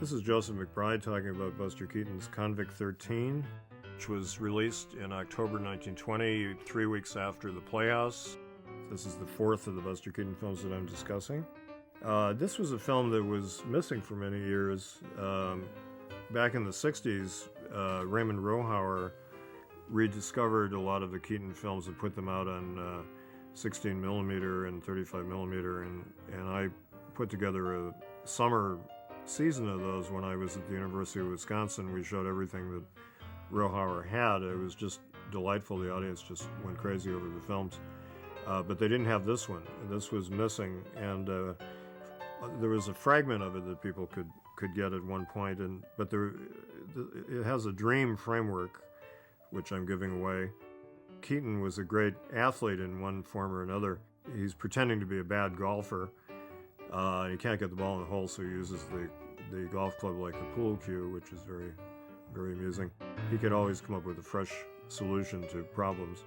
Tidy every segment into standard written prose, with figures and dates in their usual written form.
This is Joseph McBride talking about Buster Keaton's Convict 13, which was released in October 1920, 3 weeks after The Playhouse. This is the fourth of the Buster Keaton films that I'm discussing. This was a film that was missing for many years. Back in the 60s, Raymond Rohauer rediscovered a lot of the Keaton films and put them out on 16 millimeter and 35 millimeter, and I put together a summer season of those when I was at the University of Wisconsin. We showed everything that Rohauer had. It was just delightful. The audience just went crazy over the films. But they didn't have this one. This was missing, and there was a fragment of it that people could get at one point, but it has a dream framework, which I'm giving away. Keaton was a great athlete in one form or another. He's pretending to be a bad golfer. He can't get the ball in the hole, so he uses the golf club like a pool cue, which is very, very amusing. He could always come up with a fresh solution to problems.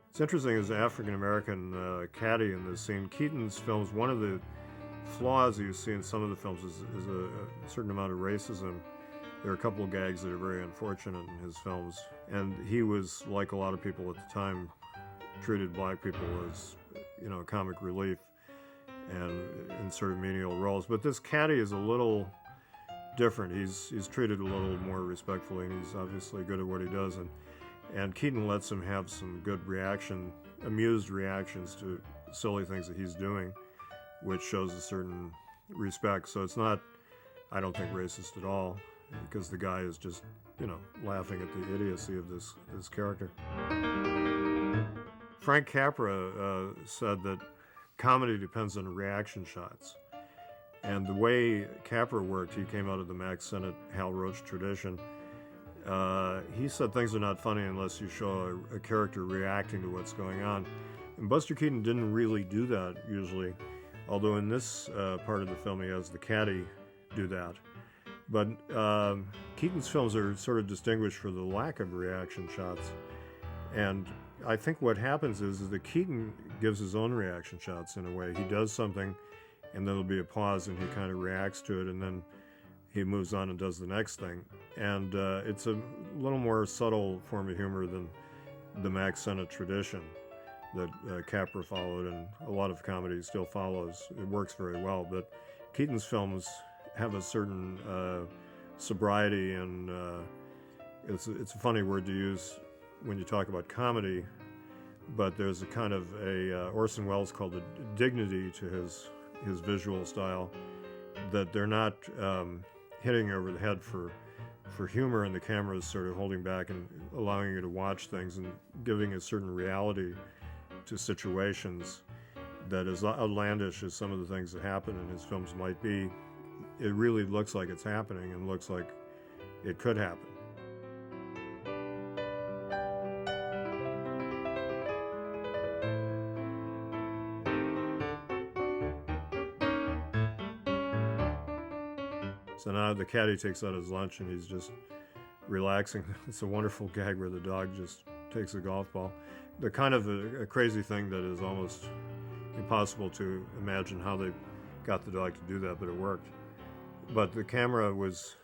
It's interesting, as an African-American caddy in this scene, Keaton's films, one of the flaws you see in some of the films is a certain amount of racism. There are a couple of gags that are very unfortunate in his films, and he was, like a lot of people at the time, treated black people as, comic relief and in sort of menial roles. But this caddy is a little different. He's treated a little more respectfully, and he's obviously good at what he does. And Keaton lets him have some good amused reactions to silly things that he's doing, which shows a certain respect. So it's not, I don't think, racist at all, because the guy is just, laughing at the idiocy of this character. Frank Capra said that comedy depends on reaction shots. And the way Capra worked, he came out of the Max Sennett, Hal Roach tradition. He said things are not funny unless you show a character reacting to what's going on. And Buster Keaton didn't really do that usually, although in this part of the film he has the caddy do that. But Keaton's films are sort of distinguished for the lack of reaction shots. And I think what happens is that Keaton gives his own reaction shots in a way. He does something, and then there'll be a pause, and he kind of reacts to it, and then he moves on and does the next thing. And it's a little more subtle form of humor than the Max Sennett tradition that Capra followed, and a lot of comedy still follows. It works very well, but Keaton's films have a certain sobriety, and it's a funny word to use when you talk about comedy, but there's a kind of Orson Welles called a dignity to his visual style, that they're not hitting over the head for humor, and the camera is sort of holding back and allowing you to watch things and giving a certain reality to situations that, as outlandish as some of the things that happen in his films might be, it really looks like it's happening and looks like it could happen. So now the caddy takes out his lunch and he's just relaxing. It's a wonderful gag where the dog just takes a golf ball. The kind of a crazy thing that is almost impossible to imagine how they got the dog to do that, but it worked. But the camera was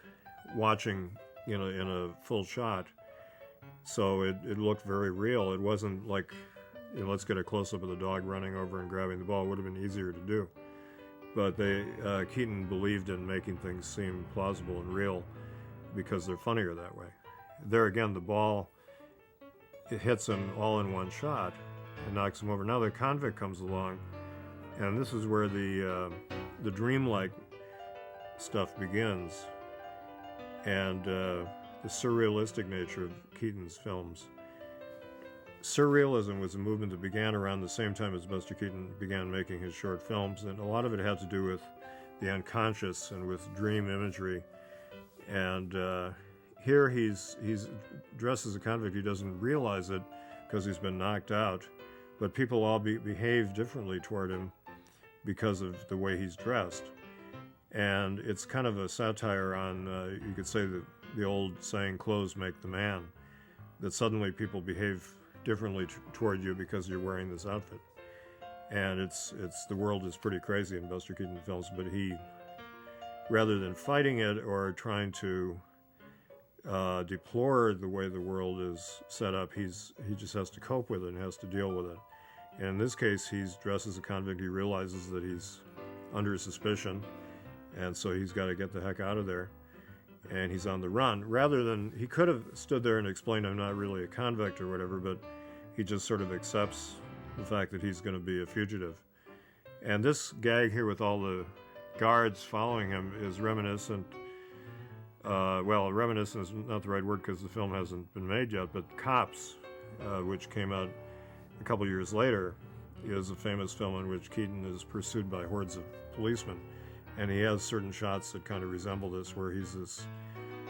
watching, in a full shot, so it looked very real. It wasn't like, let's get a close-up of the dog running over and grabbing the ball. It would have been easier to do. But Keaton believed in making things seem plausible and real because they're funnier that way. There again, the ball, it hits him all in one shot and knocks him over. Now the convict comes along, and this is where the dreamlike stuff begins, and the surrealistic nature of Keaton's films. Surrealism was a movement that began around the same time as Buster Keaton began making his short films, and a lot of it had to do with the unconscious and with dream imagery. And here he's dressed as a convict. He doesn't realize it because he's been knocked out, but people all behave differently toward him because of the way he's dressed. And it's kind of a satire on, you could say, the old saying, clothes make the man, that suddenly people behave differently toward you because you're wearing this outfit. and it's the world is pretty crazy in Buster Keaton films, but he, rather than fighting it or trying to deplore the way the world is set up, he just has to cope with it and has to deal with it. And in this case, he's dressed as a convict. He realizes that he's under suspicion, and so he's got to get the heck out of there. And he's on the run. Rather than, he could have stood there and explained, I'm not really a convict or whatever, but he just sort of accepts the fact that he's going to be a fugitive. And this gag here with all the guards following him is reminiscent. Well, reminiscent is not the right word because the film hasn't been made yet, but Cops, which came out a couple years later, is a famous film in which Keaton is pursued by hordes of policemen. And he has certain shots that kind of resemble this, where he's this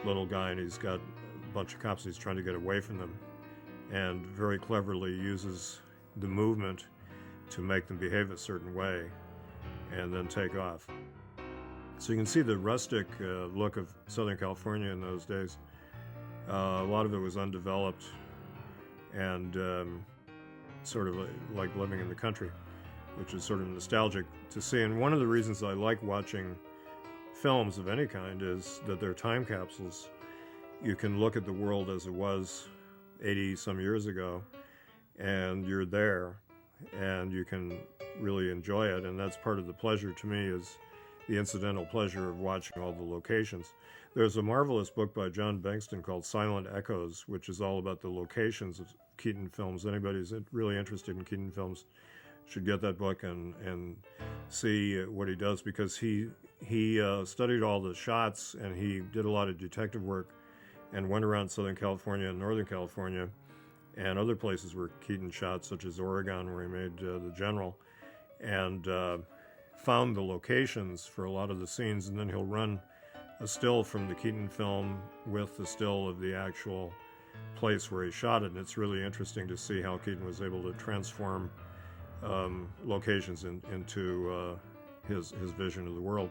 little guy and he's got a bunch of cops and he's trying to get away from them, and very cleverly uses the movement to make them behave a certain way and then take off. So you can see the rustic look of Southern California in those days. A lot of it was undeveloped and sort of like living in the country, which is sort of nostalgic to see. And one of the reasons I like watching films of any kind is that they're time capsules. You can look at the world as it was 80 some years ago, and you're there, and you can really enjoy it. And that's part of the pleasure to me, is the incidental pleasure of watching all the locations. There's a marvelous book by John Bankston called Silent Echoes, which is all about the locations of Keaton films. Anybody who's really interested in Keaton films should get that book and see what he does, because he studied all the shots, and he did a lot of detective work and went around Southern California and Northern California and other places where Keaton shot, such as Oregon, where he made The General, and found the locations for a lot of the scenes. And then he'll run a still from the Keaton film with the still of the actual place where he shot it. And it's really interesting to see how Keaton was able to transform locations into his vision of the world.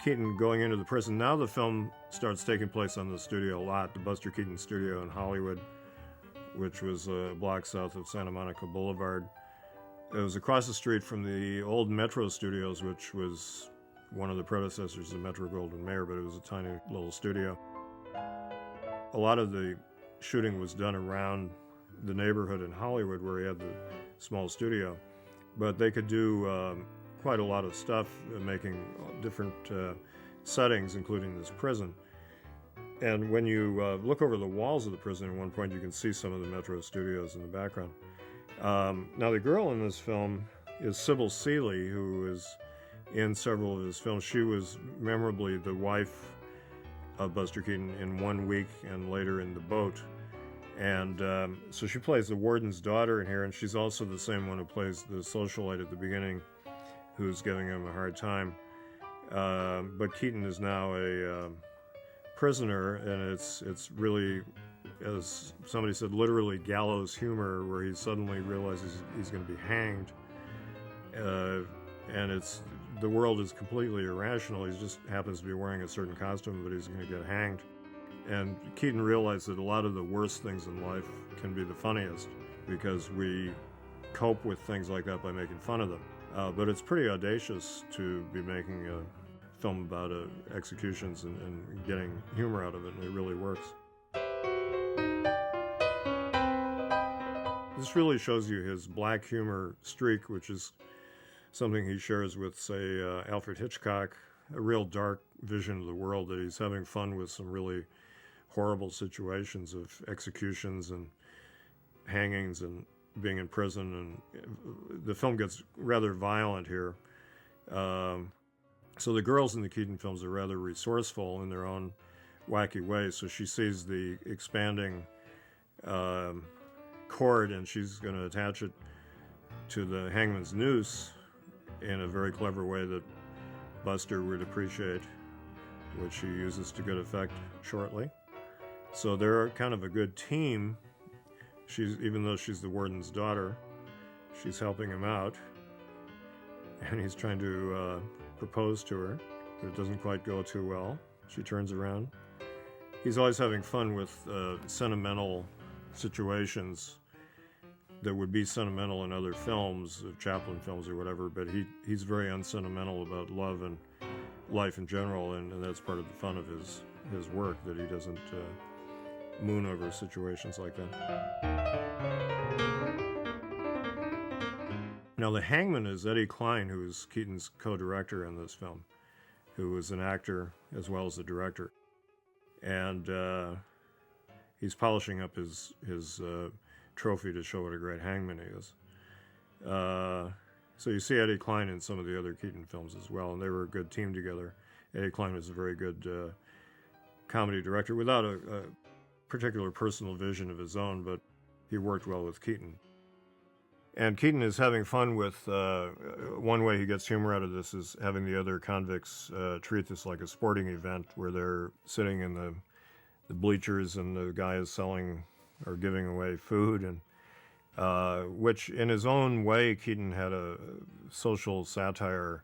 Keaton going into the prison. Now the film starts taking place on the studio lot, the Buster Keaton studio in Hollywood, which was a block south of Santa Monica Boulevard. It was across the street from the old Metro Studios, which was one of the predecessors of Metro-Goldwyn-Mayer, but it was a tiny little studio. A lot of the shooting was done around the neighborhood in Hollywood where he had the small studio, but they could do quite a lot of stuff, making different settings, including this prison. And when you look over the walls of the prison at one point, you can see some of the Metro Studios in the background. Now, the girl in this film is Sybil Seeley, who is in several of his films. She was memorably the wife of Buster Keaton in 1 Week and later in The Boat. And so she plays the warden's daughter in here, and she's also the same one who plays the socialite at the beginning, who's giving him a hard time. But Keaton is now a prisoner, and it's really, as somebody said, literally gallows humor, where he suddenly realizes he's going to be hanged. And the world is completely irrational. He just happens to be wearing a certain costume, but he's going to get hanged. And Keaton realized that a lot of the worst things in life can be the funniest, because we cope with things like that by making fun of them. But it's pretty audacious to be making a film about executions and getting humor out of it, and it really works. This really shows you his black humor streak, which is something he shares with, say, Alfred Hitchcock, a real dark vision of the world, that he's having fun with some really horrible situations of executions and hangings and being in prison. And the film gets rather violent here. So the girls in the Keaton films are rather resourceful in their own wacky ways. So she sees the expanding cord, and she's going to attach it to the hangman's noose in a very clever way that Buster would appreciate, which he uses to good effect shortly. So they're kind of a good team. Even though she's the warden's daughter, she's helping him out, and he's trying to propose to her. but it doesn't quite go too well. She turns around. He's always having fun with sentimental situations that would be sentimental in other films, Chaplin films or whatever, but he's very unsentimental about love and life in general, and that's part of the fun of his work, that he doesn't moon over situations like that. Now, the hangman is Eddie Klein, who is Keaton's co-director in this film, who was an actor as well as a director. And he's polishing up his trophy to show what a great hangman he is. So you see Eddie Klein in some of the other Keaton films as well, and they were a good team together. Eddie Klein was a very good comedy director without a particular personal vision of his own, but he worked well with Keaton. And Keaton is having fun with, one way he gets humor out of this is having the other convicts treat this like a sporting event where they're sitting in the bleachers and the guy is selling or giving away food, and which in his own way Keaton had a social satire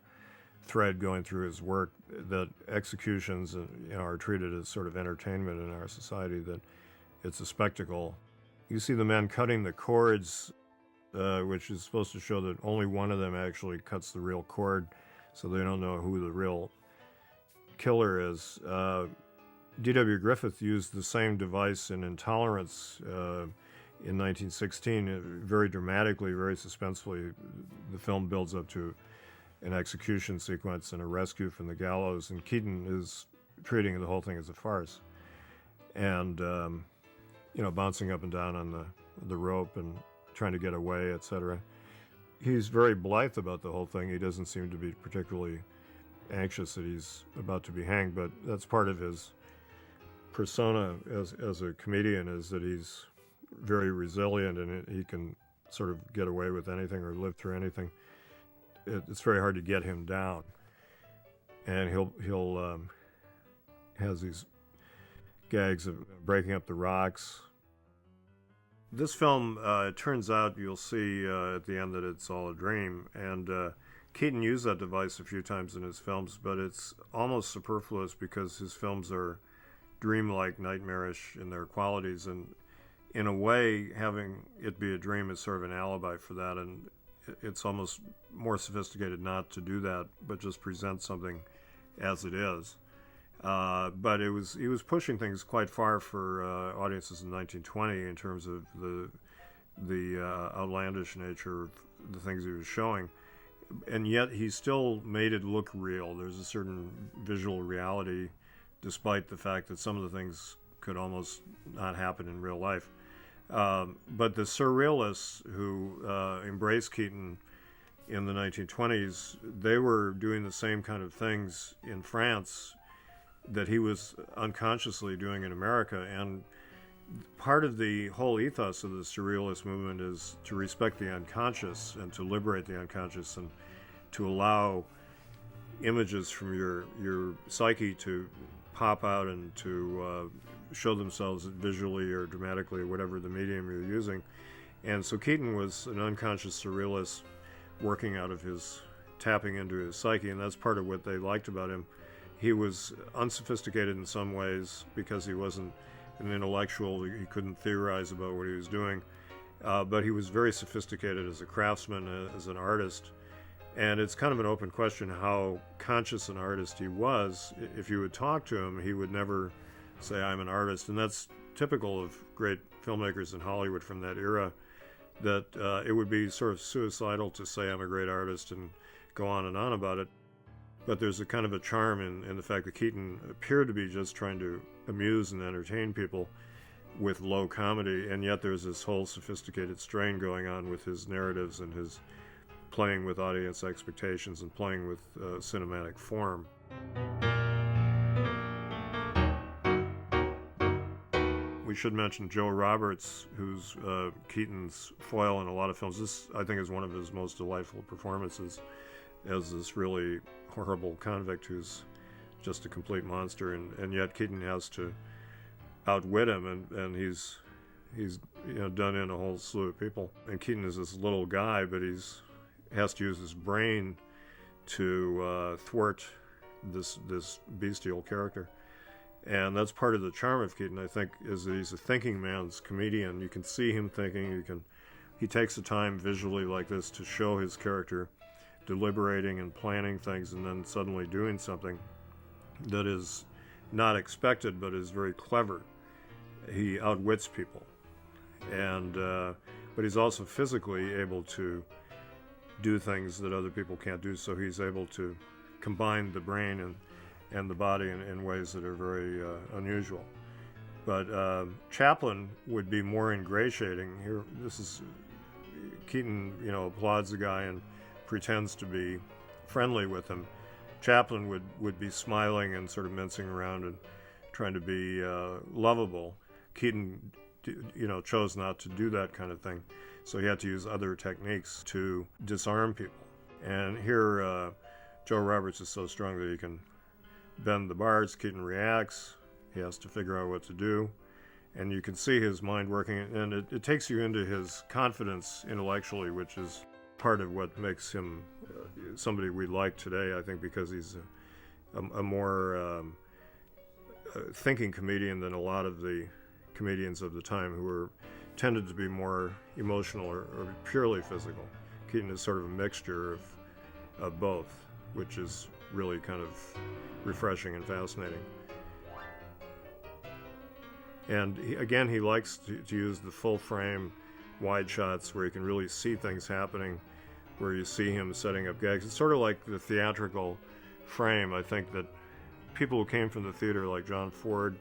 thread going through his work, that executions are treated as sort of entertainment in our society, that it's a spectacle. You see the men cutting the cords, which is supposed to show that only one of them actually cuts the real cord, so they don't know who the real killer is. D.W. Griffith used the same device in Intolerance in 1916, very dramatically, very suspensefully. The film builds up to an execution sequence and a rescue from the gallows, and Keaton is treating the whole thing as a farce, and bouncing up and down on the rope and trying to get away, etc. He's very blithe about the whole thing. He doesn't seem to be particularly anxious that he's about to be hanged, but that's part of his persona as a comedian, is that he's very resilient and he can sort of get away with anything or live through anything. It's very hard to get him down, and he'll has these gags of breaking up the rocks. This film, it turns out, you'll see at the end that it's all a dream, and Keaton used that device a few times in his films, but it's almost superfluous because his films are dreamlike, nightmarish in their qualities, and in a way, having it be a dream is sort of an alibi for that, and it's almost more sophisticated not to do that, but just present something as it is. But he was pushing things quite far for audiences in 1920 in terms of the outlandish nature of the things he was showing, and yet he still made it look real. There's a certain visual reality, despite the fact that some of the things could almost not happen in real life. But the surrealists who embraced Keaton in the 1920s, they were doing the same kind of things in France that he was unconsciously doing in America. And part of the whole ethos of the surrealist movement is to respect the unconscious and to liberate the unconscious and to allow images from your psyche to pop out and to show themselves visually or dramatically or whatever the medium you're using. And so Keaton was an unconscious surrealist working out of tapping into his psyche, and that's part of what they liked about him. He was unsophisticated in some ways because he wasn't an intellectual. He couldn't theorize about what he was doing, but he was very sophisticated as a craftsman, as an artist. And it's kind of an open question how conscious an artist he was. If you would talk to him, he would never say, "I'm an artist." And that's typical of great filmmakers in Hollywood from that era, that it would be sort of suicidal to say, "I'm a great artist," and go on and on about it. But there's a kind of a charm in the fact that Keaton appeared to be just trying to amuse and entertain people with low comedy, and yet there's this whole sophisticated strain going on with his narratives and his playing with audience expectations and playing with cinematic form. We should mention Joe Roberts, who's Keaton's foil in a lot of films. This, I think, is one of his most delightful performances as this really horrible convict who's just a complete monster, and yet Keaton has to outwit him, and he's done in a whole slew of people. And Keaton is this little guy, but has to use his brain to thwart this bestial character. And that's part of the charm of Keaton, I think, is that he's a thinking man's comedian. You can see him thinking. He takes the time visually like this to show his character deliberating and planning things, and then suddenly doing something that is not expected but is very clever. He outwits people, and but he's also physically able to do things that other people can't do. So he's able to combine the brain and the body in ways that are very unusual. But Chaplin would be more ingratiating. Here, this is Keaton, applauds the guy and pretends to be friendly with him. Chaplin would be smiling and sort of mincing around and trying to be lovable. Keaton, chose not to do that kind of thing, so he had to use other techniques to disarm people. And here, Joe Roberts is so strong that he can bend the bars. Keaton reacts. He has to figure out what to do, and you can see his mind working, and it takes you into his confidence intellectually, which is part of what makes him somebody we like today, I think, because he's a more thinking comedian than a lot of the comedians of the time who were tended to be more emotional or purely physical. Keaton is sort of a mixture of both, which is really kind of refreshing and fascinating. And he likes to use the full frame wide shots where you can really see things happening, where you see him setting up gags. It's sort of like the theatrical frame. I think that people who came from the theater, like John Ford,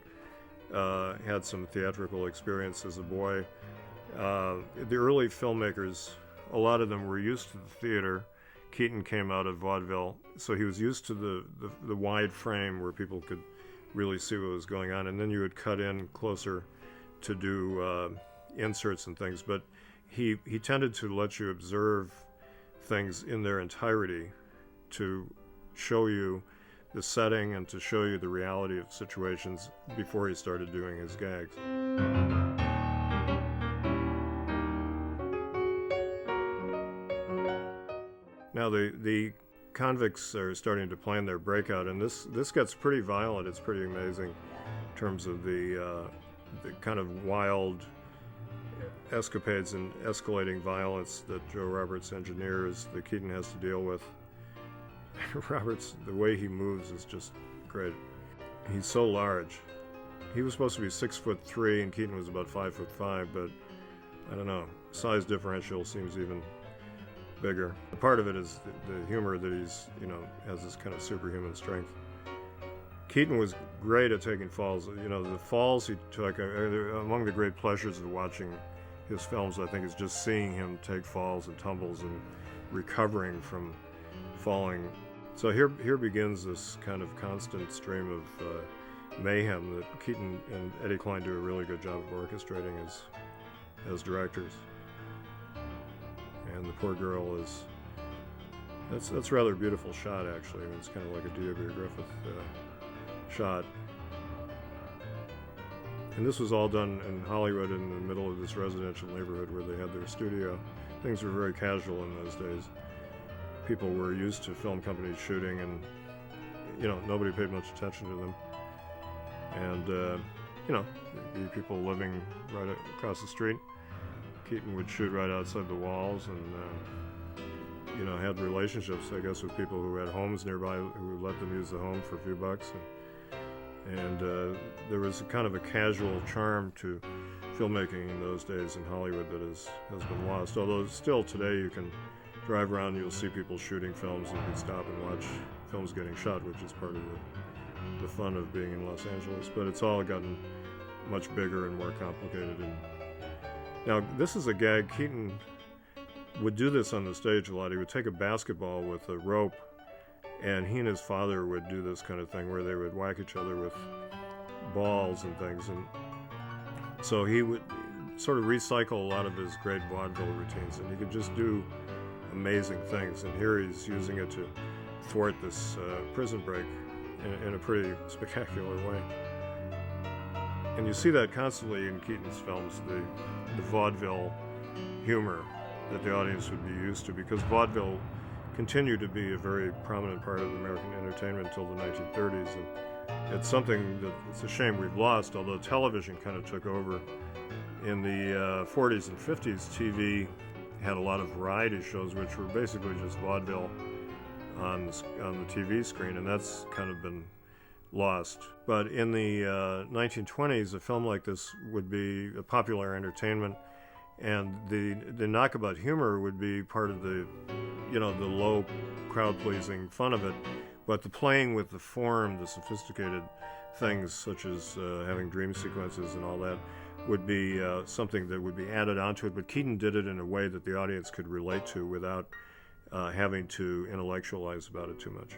had some theatrical experience as a boy. The early filmmakers, a lot of them were used to the theater. Keaton came out of vaudeville, so he was used to the wide frame where people could really see what was going on, and then you would cut in closer to do inserts and things. But he tended to let you observe things in their entirety to show you the setting and to show you the reality of situations before he started doing his gags. Now the convicts are starting to plan their breakout, and this gets pretty violent. It's pretty amazing in terms of the kind of wild escapades and escalating violence that Joe Roberts engineers, that Keaton has to deal with. Roberts, the way he moves is just great. He's so large. He was supposed to be 6'3", and Keaton was about 5'5", but I don't know, size differential seems even bigger. Part of it is the humor that he's, has this kind of superhuman strength. Keaton was great at taking falls. The falls he took, among the great pleasures of watching his films, I think, is just seeing him take falls and tumbles and recovering from falling. So here begins this kind of constant stream of mayhem that Keaton and Eddie Klein do a really good job of orchestrating as directors. And the poor girl is, that's a rather beautiful shot, actually. It's kind of like a D.W. Griffith shot. And this was all done in Hollywood in the middle of this residential neighborhood where they had their studio. Things were very casual in those days. People were used to film companies shooting, and nobody paid much attention to them. And the people living right across the street. Keaton would shoot right outside the walls, and had relationships, I guess, with people who had homes nearby who let them use the home for a few bucks. And there was a kind of a casual charm to filmmaking in those days in Hollywood that has been lost. Although still today you can drive around and you'll see people shooting films, and you can stop and watch films getting shot, which is part of the fun of being in Los Angeles. But it's all gotten much bigger and more complicated. Now, this is a gag. Keaton would do this on the stage a lot. He would take a basketball with a rope, and he and his father would do this kind of thing where they would whack each other with balls and things. And so he would sort of recycle a lot of his great vaudeville routines, and he could just do amazing things. And here he's using it to thwart this prison break in a pretty spectacular way. And you see that constantly in Keaton's films, the vaudeville humor that the audience would be used to, because vaudeville continued to be a very prominent part of American entertainment until the 1930s. And it's something that it's a shame we've lost, although television kind of took over. In the 40s and 50s, TV had a lot of variety shows, which were basically just vaudeville on the TV screen, and that's kind of been lost. But in the 1920s, a film like this would be a popular entertainment, and the knockabout humor would be part of the, the low crowd-pleasing fun of it, but the playing with the form, the sophisticated things such as having dream sequences and all that would be something that would be added onto it. But Keaton did it in a way that the audience could relate to without having to intellectualize about it too much.